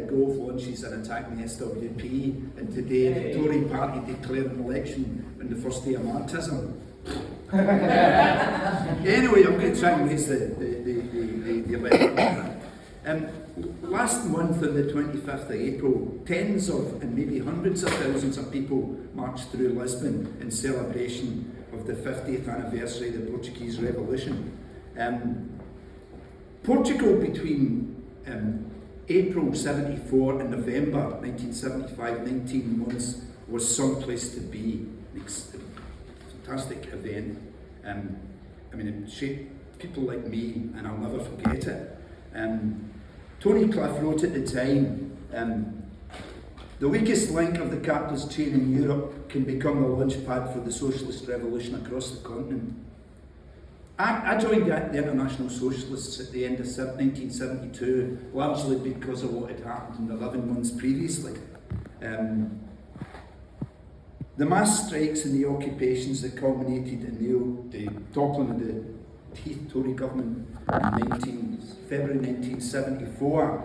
golf launches and attacking the SWP, and today the Tory party declared an election on the first day of Marxism. Anyway, I'm going to try and raise the level. Last month, on the 25th of April, tens of and maybe hundreds of thousands of people marched through Lisbon in celebration of the 50th anniversary of the Portuguese Revolution. Portugal, between April 74 and November 1975, 19 months, was someplace to be. Fantastic event. I mean, it shaped people like me, and I'll never forget it. Tony Cliff wrote at the time, the weakest link of the capitalist chain in Europe can become the launchpad for the socialist revolution across the continent. I joined the International Socialists at the end of 1972, largely because of what had happened in 11 months previously. The mass strikes and the occupations that culminated in the toppling of the Heath Tory government in February 1974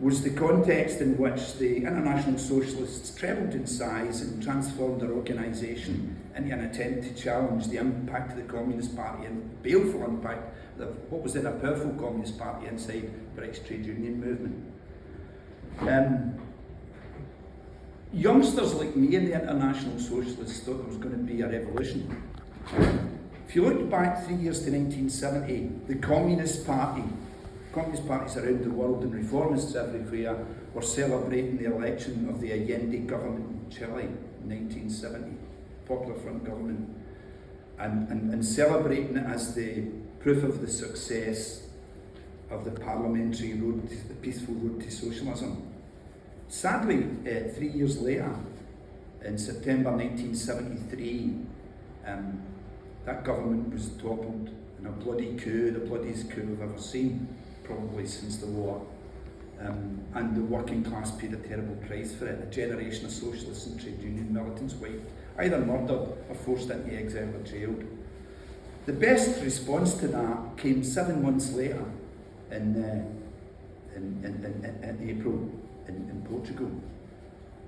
was the context in which the International Socialists trebled in size and transformed their organisation in an attempt to challenge the impact of the Communist Party and baleful impact of what was then a powerful Communist Party inside the British trade union movement. Youngsters like me and the International Socialists thought there was going to be a revolution. If you look back 3 years to 1970, the Communist parties around the world and reformists everywhere were celebrating the election of the Allende government in Chile in 1970, Popular Front government, and celebrating it as the proof of the success of the parliamentary road, the peaceful road to socialism. Sadly, 3 years later, in September 1973, that government was toppled in a bloody coup, the bloodiest coup we've ever seen, probably since the war. And the working class paid a terrible price for it. A generation of socialists and trade union militants were either murdered or forced into exile or jailed. The best response to that came 7 months later in April in Portugal.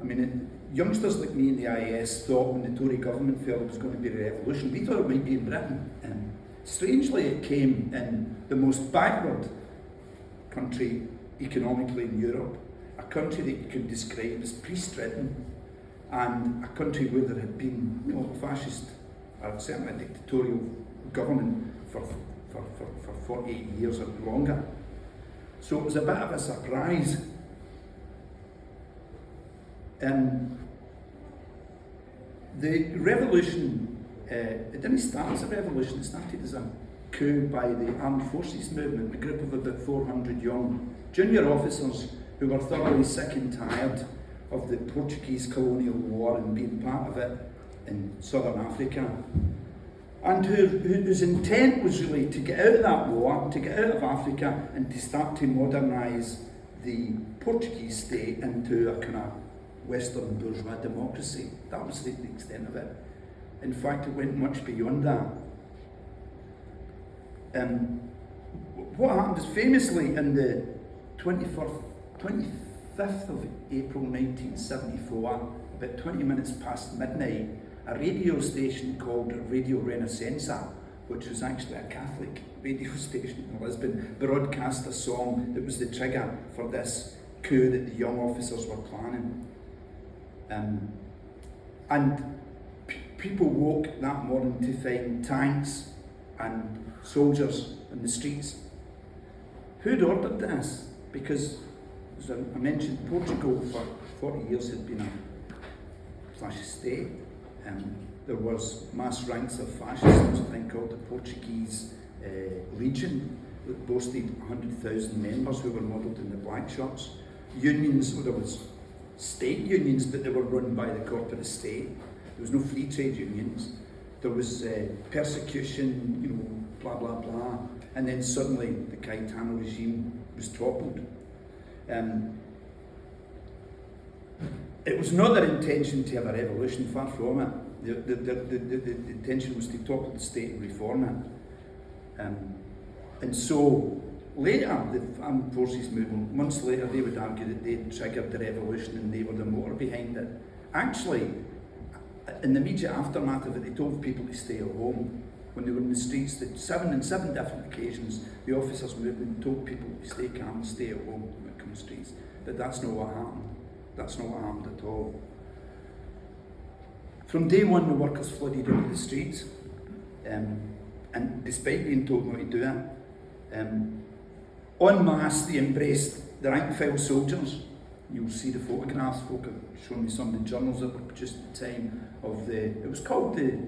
I mean, youngsters like me in the IS thought when the Tory government fell it was going to be a revolution. We thought it might be in Britain. Strangely, it came in the most backward country economically in Europe, a country that you could describe as pre-stricken, and a country where there had been, fascist, or certainly a dictatorial government for 48 years or longer. So it was a bit of a surprise. The revolution, it didn't start as a revolution, it started as a coup by the armed forces movement, a group of about 400 young junior officers who were thoroughly sick and tired of the Portuguese colonial war and being part of it in southern Africa, and whose intent was really to get out of that war, to get out of Africa and to start to modernise the Portuguese state into a kind of Western bourgeois democracy. That was the extent of it. In fact, it went much beyond that. What happened is, famously, in the 25th of April 1974, about 20 minutes past midnight, a radio station called Radio Renaissance, which was actually a Catholic radio station in Lisbon, broadcast a song that was the trigger for this coup that the young officers were planning. And people woke that morning to find tanks and soldiers in the streets. Who'd ordered this? Because, as I mentioned, Portugal for 40 years had been a fascist state. There was mass ranks of fascists. There was a thing called the Portuguese Legion that boasted 100,000 members who were modelled in the black shirts. Unions, there was state unions, but they were run by the corporate state. There was no free trade unions. There was persecution, blah, blah, blah. And then suddenly the Caetano regime was toppled. It was not their intention to have a revolution, far from it. The intention was to topple the state and reform it. And so, later, the armed forces movement, months later, they would argue that they triggered the revolution and they were the motor behind it. Actually, in the immediate aftermath of it, they told people to stay at home. When they were in the streets, on seven different occasions, the officers' movement told people to stay calm, stay at home when it comes to the streets. But that's not what happened. That's not what happened at all. From day one, the workers flooded into the streets, and despite being told not to do it, en masse they embraced the rank and file soldiers. You'll see the photographs. Folk have shown me some of the journals that were produced at the time of it was called the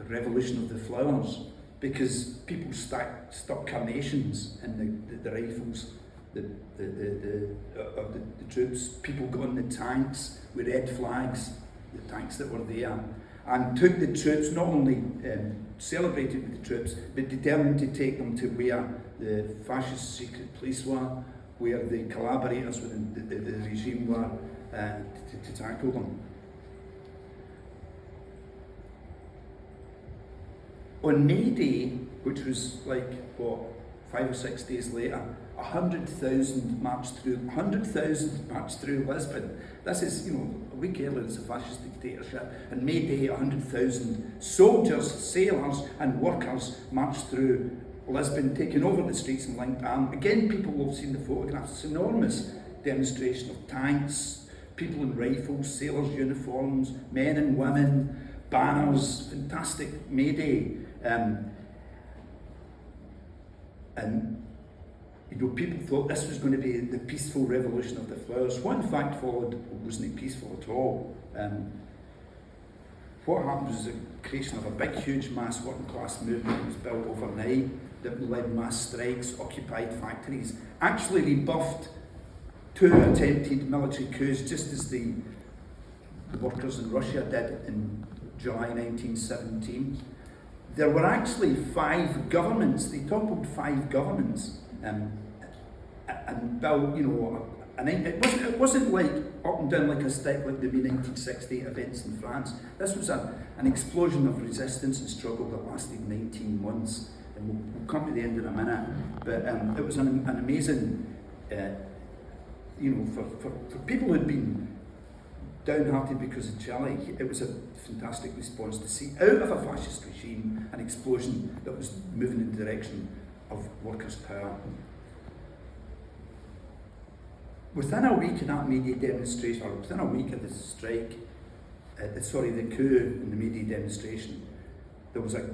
Revolution of the Flowers, because people stuck carnations in the rifles of the troops. People got on the tanks with red flags, the tanks that were there, and took the troops, not only celebrated with the troops, but determined to take them to where the fascist secret police were, where the collaborators with the regime were, to tackle them. On May Day, which was 5 or 6 days later, 100,000 marched through Lisbon. This is, a week earlier, it's a fascist dictatorship. And May Day, 100,000 soldiers, sailors, and workers marched through Lisbon, taking over the streets and linked arm. Again, people will have seen the photographs. It's an enormous demonstration of tanks, people in rifles, sailors' uniforms, men and women, banners, fantastic May Day. And people thought this was going to be the peaceful revolution of the flowers. What in fact followed wasn't peaceful at all. What happened was the creation of a big, huge mass working class movement that was built overnight, that led mass strikes, occupied factories, actually rebuffed 2 attempted military coups, just as the workers in Russia did in July 1917. There were actually 5 governments. They toppled 5 governments and built, it wasn't like up and down like a stick like the 1968 events in France. This was an explosion of resistance and struggle that lasted 19 months. And we'll come to the end in a minute. But it was an amazing, for people who'd been downhearted because of Chile, it was a fantastic response to see out of a fascist regime an explosion that was moving in the direction of workers' power. Within a week of that May Day demonstration, or within a week of the strike, the coup in the May Day demonstration, there was a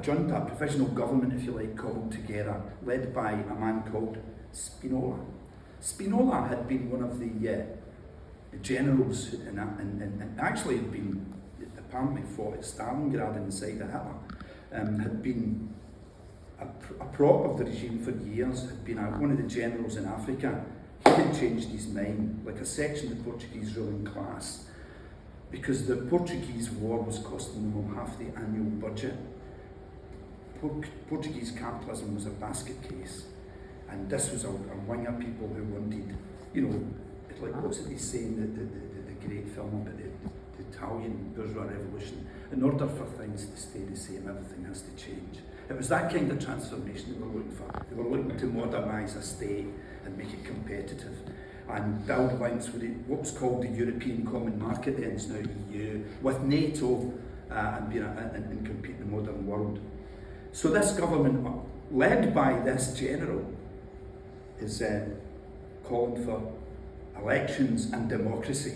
junta, a provisional government, if you like, cobbled together, led by a man called Spinola. Spinola had been one of the generals and actually had been apparently fought at Stalingrad inside of Hitler, had been a prop of the regime for years, had been one of the generals in Africa. He had changed his mind, like a section of the Portuguese ruling class, because the Portuguese war was costing them half the annual budget. Portuguese capitalism was a basket case, and this was a wing of people who wanted, it's like, what's it they say in the great film about the Italian bourgeois revolution? In order for things to stay the same, everything has to change. It was that kind of transformation they were looking for. They were looking to modernise a state and make it competitive and build links with what was called the European Common Market, then it's now EU, with NATO and compete in the modern world. So this government, led by this general, is calling for elections and democracy.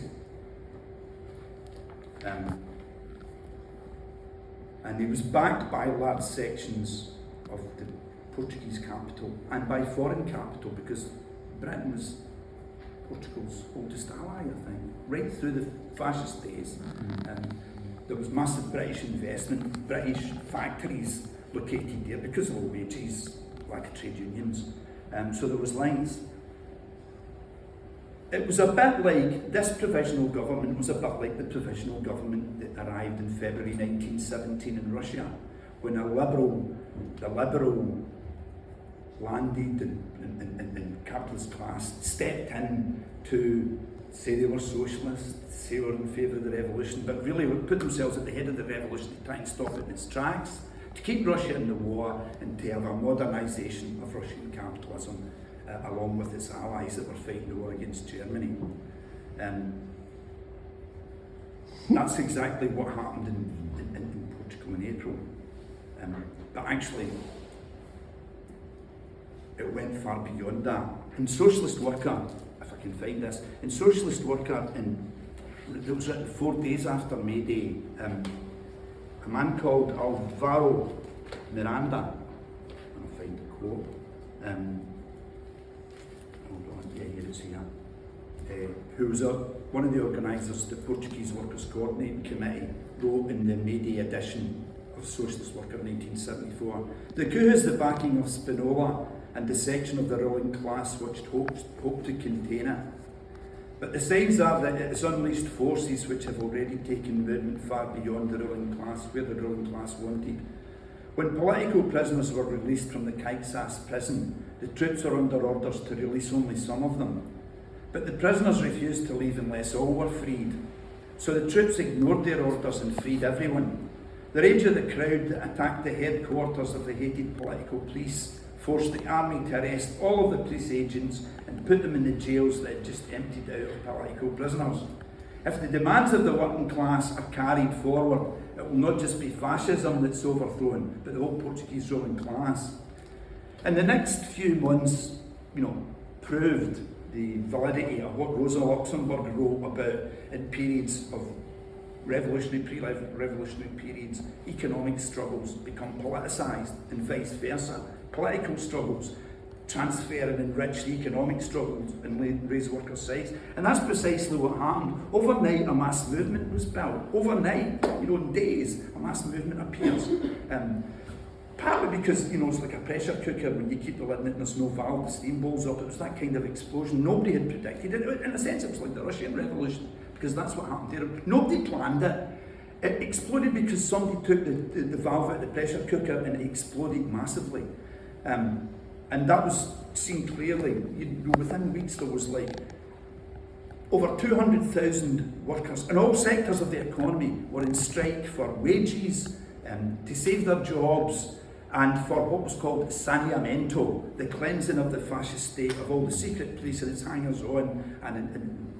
And he was backed by large sections of the Portuguese capital and by foreign capital, because Britain was Portugal's oldest ally, I think, right through the fascist days. There was massive British investment, British factories located there because of low wages, lack of trade unions. So there was lines. It was a bit like, this provisional government was a bit like the provisional government that arrived in February 1917 in Russia, when the liberal landed and capitalist class stepped in to say they were socialists, say they were in favour of the revolution, but really put themselves at the head of the revolution to try and stop it in its tracks, to keep Russia in the war and to have a modernisation of Russian capitalism along with its allies that were fighting the war against Germany. That's exactly what happened in Portugal in April. But actually, it went far beyond that. In Socialist Worker, if I can find this, in Socialist Worker, it was 4 days after May Day, a man called Alvaro Miranda, I'll find the quote, hold on, yeah, here it is here, who was one of the organisers of the Portuguese Workers' Coordinating Committee, wrote in the May Day edition of Socialist Worker 1974, "The coup has the backing of Spinola and the section of the ruling class which hoped to contain it. But the signs are that it has unleashed forces which have already taken movement far beyond the ruling class, where the ruling class wanted. When political prisoners were released from the Caixas prison, the troops were under orders to release only some of them. But the prisoners refused to leave unless all were freed. So the troops ignored their orders and freed everyone. The rage of the crowd that attacked the headquarters of the hated political police forced the army to arrest all of the police agents and put them in the jails that had just emptied out of political prisoners. If the demands of the working class are carried forward, it will not just be fascism that's overthrown, but the whole Portuguese ruling class." And the next few months, proved the validity of what Rosa Luxemburg wrote about in periods of revolutionary, pre-revolutionary periods, economic struggles become politicised and vice versa. Political struggles transfer and enrich the economic struggles and raise workers' sides. And that's precisely what happened. Overnight, a mass movement was built. Overnight, in days, a mass movement appears. Partly because, it's like a pressure cooker when you keep the lid on it and there's no valve, the steam bowls up. It was that kind of explosion. Nobody had predicted it. In a sense, it was like the Russian Revolution, because that's what happened there. Nobody planned it. It exploded because somebody took the valve out of the pressure cooker and it exploded massively. And that was seen clearly. Within weeks there was over 200,000 workers in all sectors of the economy were in strike for wages, to save their jobs, and for what was called saneamento, the cleansing of the fascist state of all the secret police and its hangers-on, and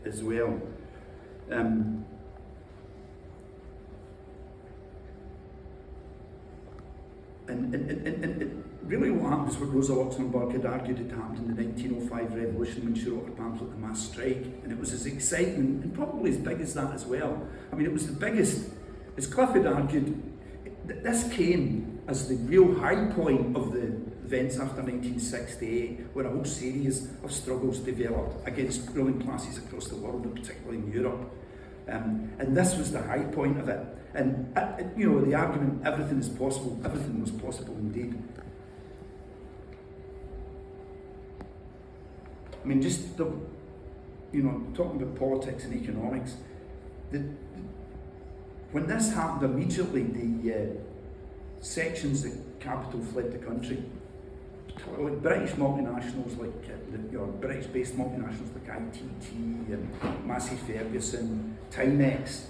as well. And really what happened is what Rosa Luxemburg had argued had happened in the 1905 revolution when she wrote her pamphlet, The Mass Strike, and it was as exciting and probably as big as that as well. I mean, it was the biggest, as Cliff had argued, this came as the real high point of the events after 1968, when a whole series of struggles developed against ruling classes across the world, and particularly in Europe. And this was the high point of it. And, the argument, everything is possible, everything was possible indeed. I mean, just, talking about politics and economics, when this happened immediately, the sections that capital fled the country, like British multinationals, British-based multinationals like ITT and Massey Ferguson, Timex,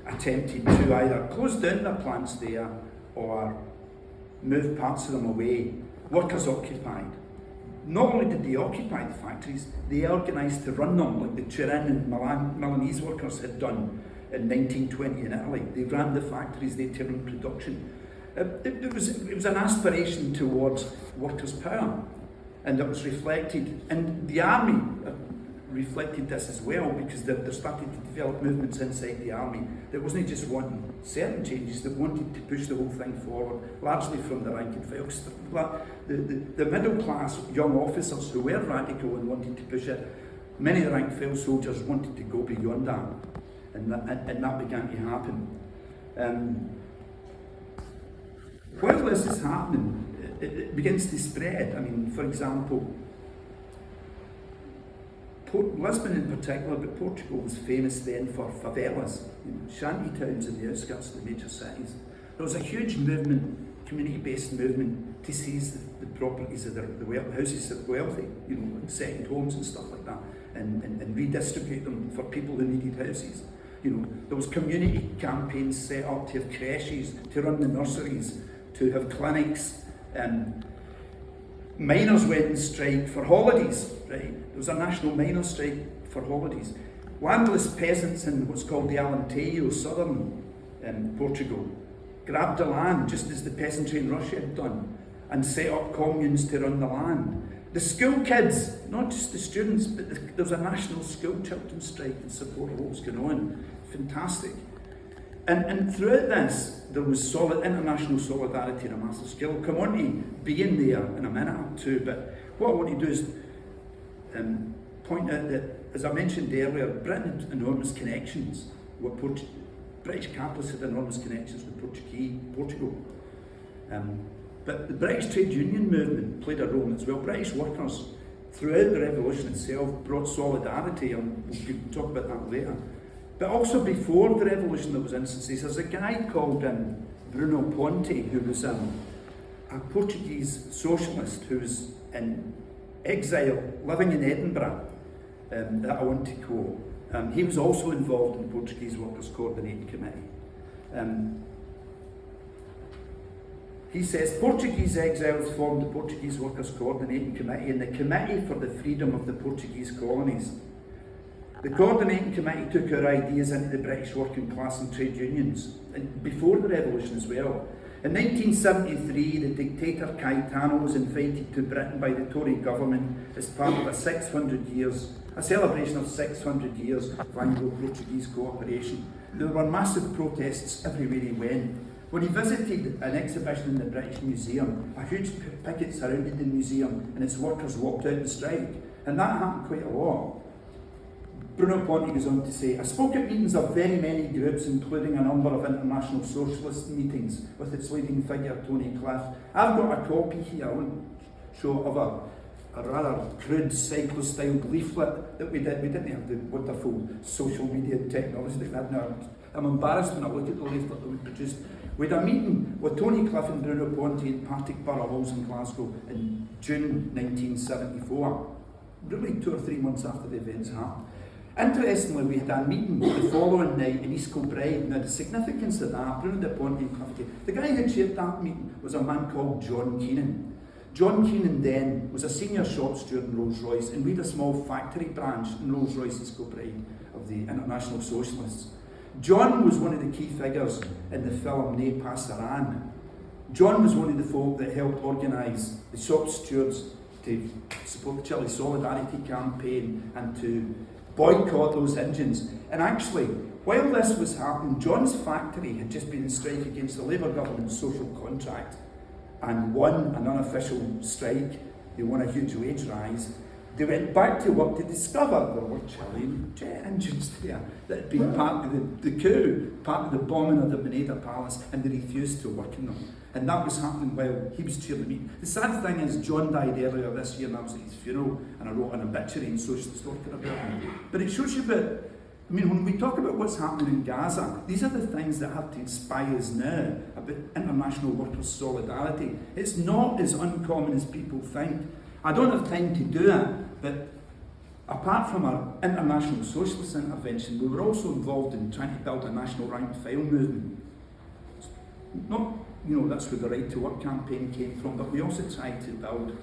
attempted to either close down their plants there or move parts of them away. Workers occupied. Not only did they occupy the factories, they organised to run them, like the Turin and Milanese workers had done in 1920 in Italy. They ran the factories, they turned production. It was an aspiration towards workers' power, and it was reflected. And the army reflected this as well, because they're starting to develop movements inside the army that wasn't just wanting certain changes, that wanted to push the whole thing forward, largely from the rank and file. The middle class young officers who were radical and wanted to push it, many of the rank and file soldiers wanted to go beyond that, and that began to happen. While this is happening, it begins to spread. I mean, for example, Lisbon in particular, but Portugal was famous then for favelas, shanty towns in the outskirts of the major cities. There was a huge movement, community-based movement, to seize the properties of the houses of the wealthy, second homes and stuff like that, and redistribute them for people who needed houses. There was community campaigns set up to have creches, to run the nurseries, to have clinics. Miners went on strike for holidays, right? There was a national miners' strike for holidays. Landless peasants in what's called the Alentejo, southern Portugal, grabbed the land just as the peasantry in Russia had done and set up communes to run the land. The school kids, not just the students, but there was a national school children's strike in support of what was going on. Fantastic. And throughout this, there was international solidarity on a massive scale. I'll come on to being there in a minute or two, but what I want to do is point out that, as I mentioned earlier, Britain had enormous connections with British capitalists had enormous connections with Portugal. But the British trade union movement played a role as well. British workers, throughout the revolution itself, brought solidarity, and we could talk about that later. But also before the revolution, there was instances. There's a guy called Bruno Ponte, who was a Portuguese socialist who was in exile, living in Edinburgh, that I want to quote. He was also involved in the Portuguese Workers' Coordinating Committee. He says, Portuguese exiles formed the Portuguese Workers' Coordinating Committee and the Committee for the Freedom of the Portuguese Colonies. The Coordinating Committee took our ideas into the British working class and trade unions, and before the revolution as well. In 1973, the dictator Caetano was invited to Britain by the Tory government as part of a celebration of 600 years of Anglo-Portuguese cooperation. There were massive protests everywhere he went. When he visited an exhibition in the British Museum, a huge picket surrounded the museum and its workers walked out and strike. And that happened quite a lot. Bruno Ponte goes on to say, I spoke at meetings of very many groups, including a number of international socialist meetings with its leading figure, Tony Cliff. I've got a copy here, I won't show, of a rather crude cyclo-style leaflet that we did. We didn't have the wonderful social media technology that we have now. I'm embarrassed when I look at the leaflet that we produced. We had a meeting with Tony Cliff and Bruno Ponte in Partick Borough Halls in Glasgow in June 1974, really 2 or 3 months after the events happened. Interestingly, we had a meeting the following night in East Kilbride. Now, the significance of that, Bruno Ponte and Cliff, the guy who chaired that meeting was a man called John Keenan. John Keenan then was a senior shop steward in Rolls-Royce, and we had a small factory branch in Rolls-Royce, East Kilbride, of the International Socialists. John was one of the key figures in the film Ne Passaran. John was one of the folk that helped organise the shop stewards to support the Chile Solidarity campaign and to boycott those engines. And actually, while this was happening, John's factory had just been in strike against the Labour government's social contract and won an unofficial strike. They won a huge wage rise. They went back to work to discover there were Chilean jet engines there that had been part of the coup, part of the bombing of the Moneda Palace, and they refused to work in them. And that was happening while he was chairing the meeting. The sad thing is, John died earlier this year, and I was at his funeral, and I wrote an obituary in Socialist Orchid about him. But it shows you that, when we talk about what's happening in Gaza, these are the things that have to inspire us now about international workers' solidarity. It's not as uncommon as people think. I don't have time to do it, but apart from our international socialist intervention, we were also involved in trying to build a national rank and file movement. Not, that's where the Right to Work campaign came from, but we also tried to build,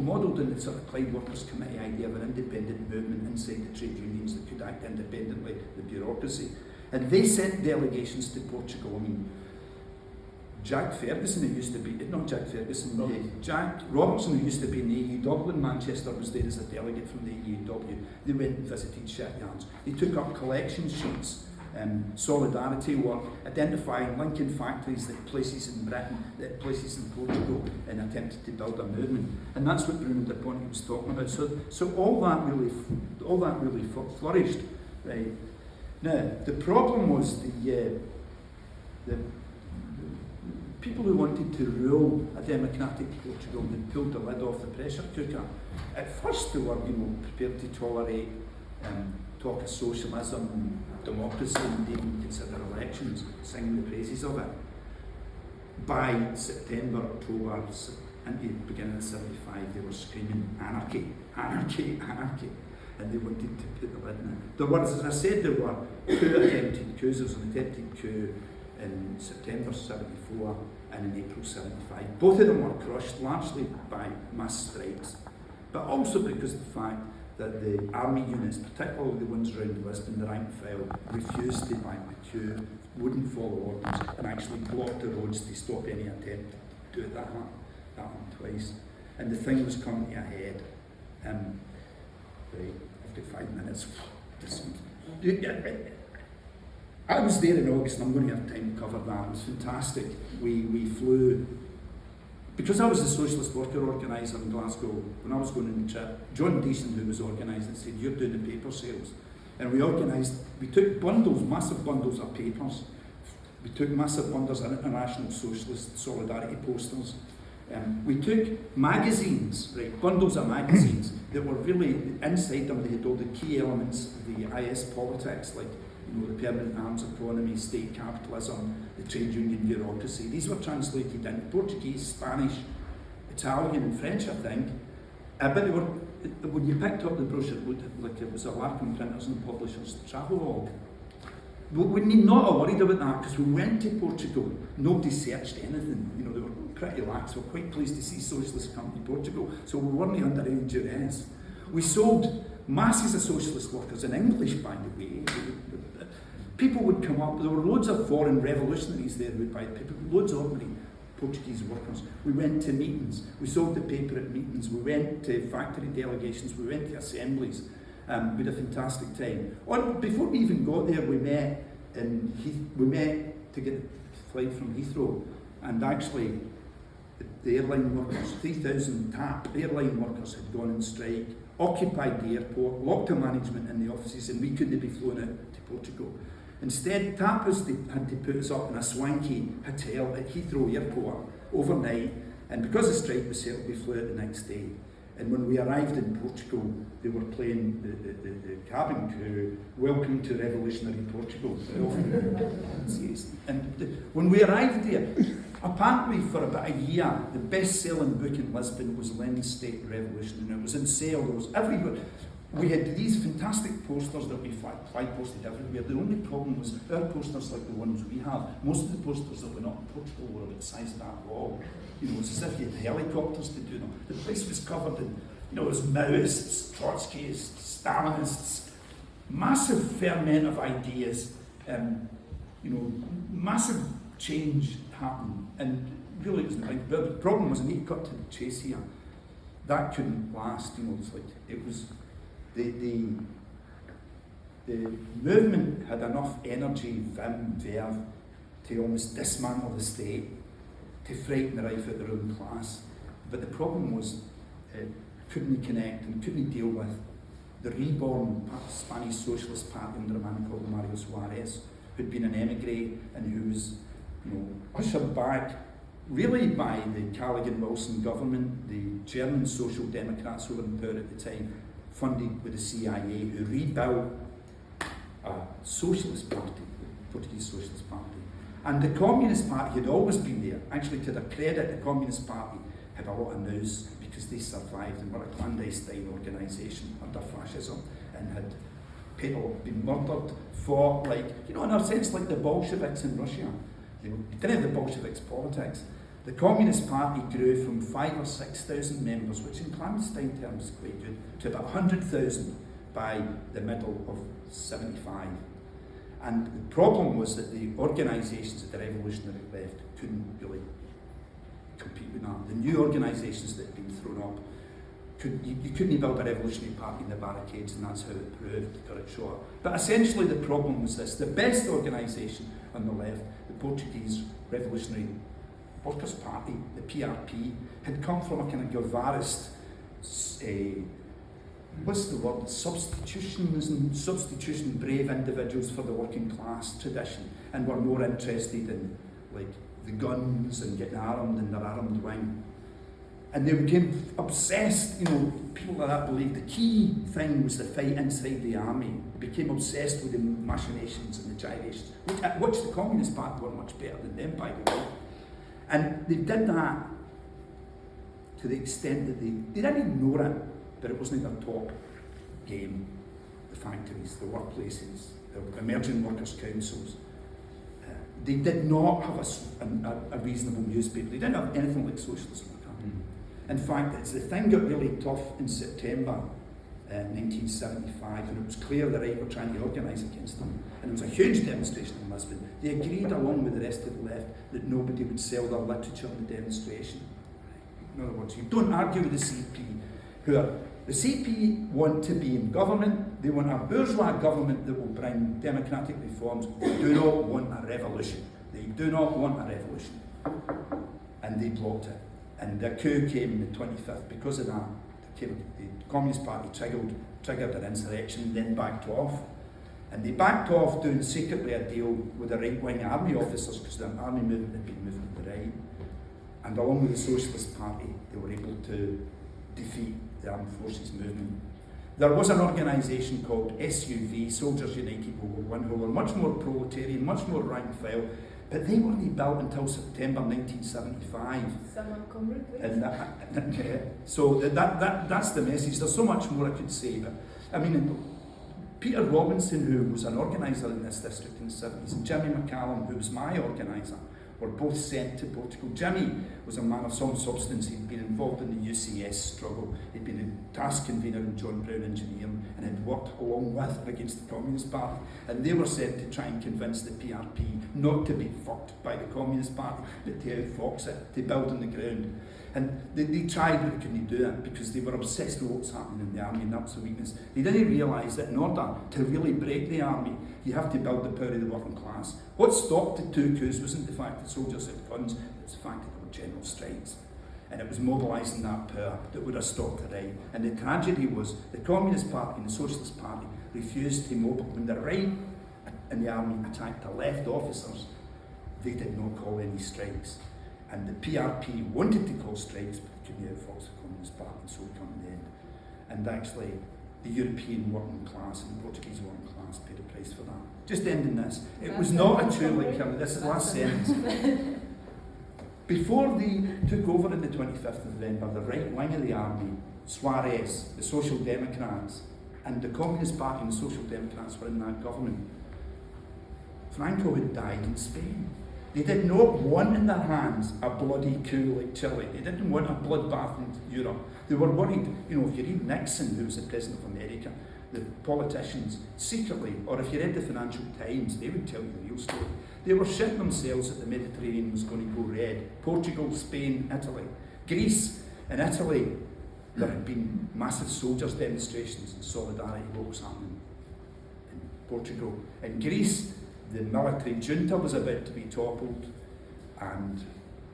modelled in the sort of Clyde Workers' Committee idea of an independent movement inside the trade unions that could act independently, the bureaucracy. And they sent delegations to Portugal. Jack Ferguson, who used to be, not Jack Ferguson, Jack Robertson, who used to be in the AEW in Manchester, was there as a delegate from the AEW. They went and visited shipyards. They took up collection sheets, solidarity work, identifying, linking factories that places in Britain, that places in Portugal, and attempted to build a movement. And that's what Bruno Ponte was talking about. So all that really flourished, right? Now, the problem was the people who wanted to rule a democratic Portugal had pulled the lid off the pressure cooker. At first they were, prepared to tolerate talk of socialism and democracy and even consider elections, singing the praises of it. By September, October, and the beginning of '75, they were screaming anarchy, anarchy, anarchy. and they wanted to put the lid on it. There was, as I said, there were 2 attempted coups. There was an attempted coup in September 74 and in April 75. Both of them were crushed largely by mass strikes, but also because of the fact that the army units, particularly the ones around Lisbon, the rank and file, refused to back the coup, wouldn't follow orders, and actually blocked the roads to stop any attempt to do it. That happened twice. And the thing was coming to a head. Right, after 5 minutes. I was there in August, and I'm going to have time to cover that. It was fantastic. We flew, because I was a socialist worker organiser in Glasgow, when I was going on the trip, John Deason, who was organising, said, "You're doing the paper sales." And we took bundles, massive bundles of papers. We took massive bundles of international socialist solidarity posters. We took magazines, right, bundles of magazines that were really, inside them they had all the key elements of the IS politics, like the permanent arms economy, state capitalism, the trade union bureaucracy. These were translated into Portuguese, Spanish, Italian and French, I think. But they were, when you picked up the brochure, it looked like it was a Larkin Printers and Publishers travelogue. We need not have worried about that, because we went to Portugal, nobody searched anything. They were pretty lax. We were quite pleased to see socialists come to Portugal, so we weren't under any duress. We sold masses of socialist workers in English, by the way. People would come up, there were loads of foreign revolutionaries there who would buy people, loads of ordinary Portuguese workers. We went to meetings, we sold the paper at meetings, we went to factory delegations, we went to assemblies. We had a fantastic time. Before we even got there, we met to get the flight from Heathrow, and actually the airline workers, 3,000 TAP airline workers had gone on strike, occupied the airport, locked the management in the offices, and we couldn't be flown out to Portugal. Instead, TAP had to put us up in a swanky hotel at Heathrow Airport overnight, and because the strike was settled, we flew out the next day. And when we arrived in Portugal, they were playing the cabin crew, "Welcome to Revolutionary Portugal." And when we arrived there, apparently for about a year, the best-selling book in Lisbon was Lenin's State Revolution, and it was in sale. There was everywhere. We had these fantastic posters that we flag posted everywhere. The only problem was our posters, like the ones we have, most of the posters that went up in Portugal were about the size of that wall. It's as if you had helicopters to do them. The place was covered in, it was Maoists, Trotskyists, Stalinists, massive ferment of ideas, massive change happened, and really it was like, but the problem was, I need to cut to the chase here, that couldn't last. It's like, it was, the movement had enough energy, vim, verve, to almost dismantle the state, to frighten the life out of their own class. But the problem was, couldn't connect and couldn't deal with the reborn Spanish Socialist Party under a man called Mario Suarez, who'd been an emigre and who was, ushered back really by the Callaghan-Wilson government, the German Social Democrats who were in power at the time, funded with the CIA, who rebuilt a socialist party, the Portuguese Socialist Party. And the Communist Party had always been there. Actually, to their credit, the Communist Party had a lot of news because they survived and were a clandestine organisation under fascism, and had people been murdered for, in a sense, like the Bolsheviks in Russia. They didn't have the Bolsheviks' politics. The Communist Party grew from 5,000 or 6,000 members, which in clandestine terms is quite good, to about 100,000 by the middle of 75. And the problem was that the organisations at the revolutionary left couldn't really compete with that. The new organisations that had been thrown up, you couldn't build a revolutionary party in the barricades, and that's how it proved, to cut it short. But essentially the problem was this: the best organisation on the left, the Portuguese Revolutionary Workers' Party, the PRP, had come from a kind of Guevarist, substitution, brave individuals for the working class tradition, and were more interested in the guns and getting armed in their armed wing. And they became obsessed, people like that believed the key thing was the fight inside the army. They became obsessed with the machinations and the gyrations, which the Communist Party were much better than them, by the way. And they did that to the extent that they didn't ignore it, but it wasn't their top game, the factories, the workplaces, the emerging workers' councils. They did not have a reasonable newspaper. They didn't have anything like socialist work. In fact, the thing got really tough in September 1975, and it was clear the right were trying to organise against them. And there was a huge demonstration in Lisbon. They agreed, along with the rest of the left, that nobody would sell their literature in the demonstration. In other words, you don't argue with the CP, the CP want to be in government. They want a bourgeois government that will bring democratic reforms. They do not want a revolution. They do not want a revolution. And they blocked it. And the coup came on the 25th. Because of that, the Communist Party triggered an insurrection, then backed off. And they backed off doing secretly a deal with the right-wing army officers, because the army movement had been moving to the right. And along with the Socialist Party, they were able to defeat the Armed Forces movement. There was an organisation called SUV, Soldiers United World War I, who were much more proletarian, much more rank and file, but they weren't built until September 1975. Someone come with And so that's the message. There's so much more I could say, but I mean, Peter Robinson, who was an organiser in this district in the 70s, and Jimmy McCallum, who was my organiser, were both sent to Portugal. Jimmy was a man of some substance. He'd been involved in the UCS struggle. He'd been a task convener in John Brown Engineering and had worked along with and against the Communist Party. And they were sent to try and convince the PRP not to be fucked by the Communist Party, but to outfox it, to build on the ground. And they tried, but they couldn't do it because they were obsessed with what's happening in the army, and that's the weakness. They didn't realise that in order to really break the army, you have to build the power of the working class. What stopped the two coups wasn't the fact that soldiers had guns, it was the fact that there were general strikes. And it was mobilising that power that would have stopped the right. And the tragedy was the Communist Party and the Socialist Party refused to mobilise. When the right and the army attacked the left officers, they did not call any strikes. And the PRP wanted to call strikes, but they couldn't outfox the Communist Party, and so it came to the end. And actually, the European working class and the Portuguese working class paid a price for that. Just ending this, it was not a truly killing. This is the last sentence. Before they took over on the 25th of November, the right wing of the army, Suarez, the Social Democrats, and the Communist Party and the Social Democrats were in that government. Franco had died in Spain. They did not want in their hands a bloody coup like Chile. They didn't want a bloodbath in Europe. They were worried, if you read Nixon, who was the President of America, the politicians secretly, or if you read the Financial Times, they would tell you the real story. They were shitting themselves that the Mediterranean was going to go red. Portugal, Spain, Italy. Greece and Italy, there had been massive soldiers' demonstrations and solidarity walks happening in Portugal. In Greece, the military junta was about to be toppled, and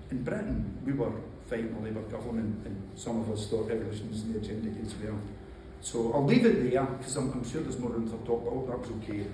in Britain we were fighting the Labour government, and some of us thought revolution was in the agenda as well. So I'll leave it there because I'm sure there's more room for talk, but I hope that was okay.